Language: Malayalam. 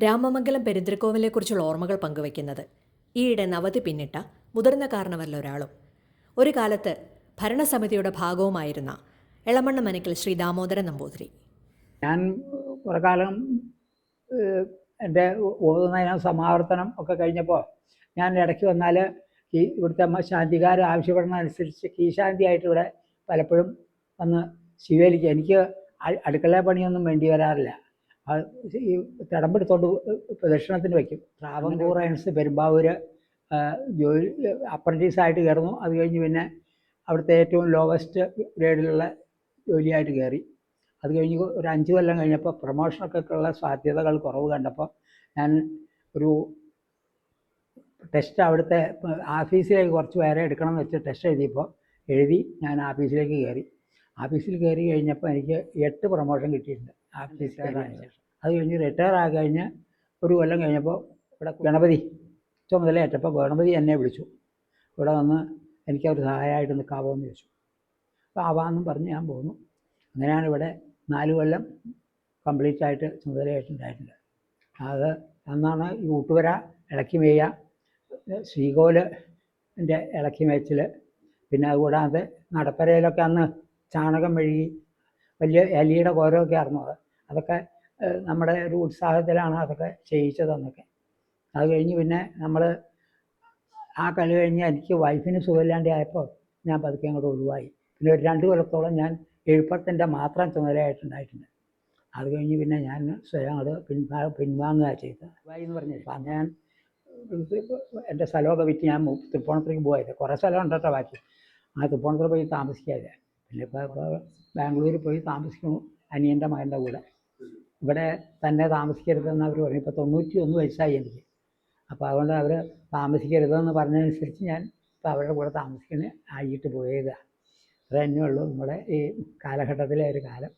രാമമംഗലം പെരുന്തൃക്കോവിലെക്കുറിച്ചുള്ള ഓർമ്മകൾ പങ്കുവയ്ക്കുന്നത് ഈയിടെ നവതി പിന്നിട്ട മുതിർന്ന കാരണവരിൽ ഒരാളും ഒരു കാലത്ത് ഭരണസമിതിയുടെ ഭാഗവുമായിരുന്ന എളമണ്ണ മനക്കിൽ ശ്രീ ദാമോദരൻ നമ്പൂതിരി. ഞാൻ കുറെ കാലം എൻ്റെ ഓതുന്നതിനും സമാവർത്തനം ഒക്കെ കഴിഞ്ഞപ്പോൾ ഞാൻ ഇടയ്ക്ക് വന്നാൽ ഈ ഇവിടുത്തെ ശാന്തികാർ ആവശ്യപ്പെടുന്നതനുസരിച്ച് കീശാന്തിയായിട്ട് ഇവിടെ പലപ്പോഴും വന്ന് ശിവേലിക്കുക. എനിക്ക് അടുക്കള പണിയൊന്നും വേണ്ടി വരാറില്ല. ഈ തിടമ്പെടുത്തോണ്ട് പ്രദക്ഷിണത്തിന് വയ്ക്കും. ട്രാവൻകൂർ റൈൻസ് പെരുമ്പാവൂർ ജോലി അപ്രൻറ്റീസായിട്ട് കയറുന്നു. അത് കഴിഞ്ഞ് പിന്നെ അവിടുത്തെ ഏറ്റവും ലോവസ്റ്റ് ഗ്രേഡിലുള്ള ജോലിയായിട്ട് കയറി. അത് കഴിഞ്ഞ് ഒരു 5 കൊല്ലം കഴിഞ്ഞപ്പോൾ പ്രൊമോഷനൊക്കെ ഉള്ള സാധ്യതകൾ കുറവ് കണ്ടപ്പോൾ ഞാൻ ഒരു ടെസ്റ്റ് അവിടുത്തെ ഓഫീസിലേക്ക് കുറച്ച് പേരെ എടുക്കണം എന്ന് വെച്ച് ടെസ്റ്റ് എഴുതി ഞാൻ ഓഫീസിലേക്ക് കയറി. ഓഫീസിൽ കയറി കഴിഞ്ഞപ്പോൾ എനിക്ക് 8 പ്രൊമോഷൻ കിട്ടിയിട്ടുണ്ട് ഓഫീസിൽ കയറാൻ ശേഷം. അത് കഴിഞ്ഞ് റിട്ടയർ ആയി കഴിഞ്ഞ് ഒരു കൊല്ലം കഴിഞ്ഞപ്പോൾ ഇവിടെ ഗണപതി ചുമതലയേറ്റപ്പോൾ ഗണപതി എന്നെ വിളിച്ചു. ഇവിടെ വന്ന് എനിക്കൊരു സഹായമായിട്ട് നിൽക്കാമോ എന്ന് ചോദിച്ചു. അപ്പോൾ ആവാമെന്നും പറഞ്ഞ് ഞാൻ പോന്നു. അങ്ങനെയാണ് ഇവിടെ 4 കൊല്ലം കംപ്ലീറ്റ് ആയിട്ട് ചുമതലയായിട്ടുണ്ടായിട്ടുണ്ട്. അത് അന്നാണ് ഈ ഊട്ടുവര ഇളക്കി മേയ, ശ്രീകോലിൻ്റെ ഇളക്കി മേച്ചിൽ, പിന്നെ അതുകൂടാതെ നടപ്പരയിലൊക്കെ അന്ന് ചാണകം മെഴുകി വലിയ എലിയുടെ കോരമൊക്കെ ആയിരുന്നു. അതൊക്കെ നമ്മുടെ ഒരു ഉത്സാഹത്തിലാണ് അതൊക്കെ ചെയ്യിച്ചതെന്നൊക്കെ. അത് കഴിഞ്ഞ് പിന്നെ നമ്മൾ ആ കളി കഴിഞ്ഞ് എനിക്ക് വൈഫിന് സുഖമില്ലാണ്ട് ആയപ്പോൾ ഞാൻ പതുക്കെ അങ്ങോട്ട് ഒഴിവായി. പിന്നെ ഒരു 2 കൊല്ലത്തോളം ഞാൻ എഴുപ്പത്തിൻ്റെ മാത്രം ചുമതലയായിട്ടുണ്ടായിട്ടുണ്ട്. അത് കഴിഞ്ഞ് പിന്നെ ഞാൻ സ്വയം അത് പിൻവാങ്ങുക ചെയ്തത്. എന്ന് പറഞ്ഞു അപ്പം ഞാൻ എൻ്റെ സ്ഥലമൊക്കെ വിറ്റ് ഞാൻ തൃപ്പൂണിത്തുറയ്ക്ക് പോയത്. കുറേ സ്ഥലം ഉണ്ടോ ബാക്കി. ആ തൃപ്പൂണിത്തുറ പോയി താമസിക്കാതെ പിന്നെ ഇപ്പോൾ ബാംഗ്ലൂരിൽ പോയി താമസിക്കുന്നു അനിയൻ്റെ മകൻ്റെ കൂടെ. ഇവിടെ തന്നെ താമസിക്കരുതെന്ന് അവർ പറഞ്ഞു. ഇപ്പോൾ 91 വയസ്സായി എനിക്ക്. അപ്പോൾ അതുകൊണ്ട് അവർ താമസിക്കരുതെന്ന് പറഞ്ഞതനുസരിച്ച് ഞാൻ ഇപ്പോൾ അവരുടെ കൂടെ താമസിക്കുന്ന ആയിട്ട് പോയത്. അത് തന്നെ ഉള്ളൂ നമ്മുടെ ഈ കാലഘട്ടത്തിലെ ഒരു കാലം.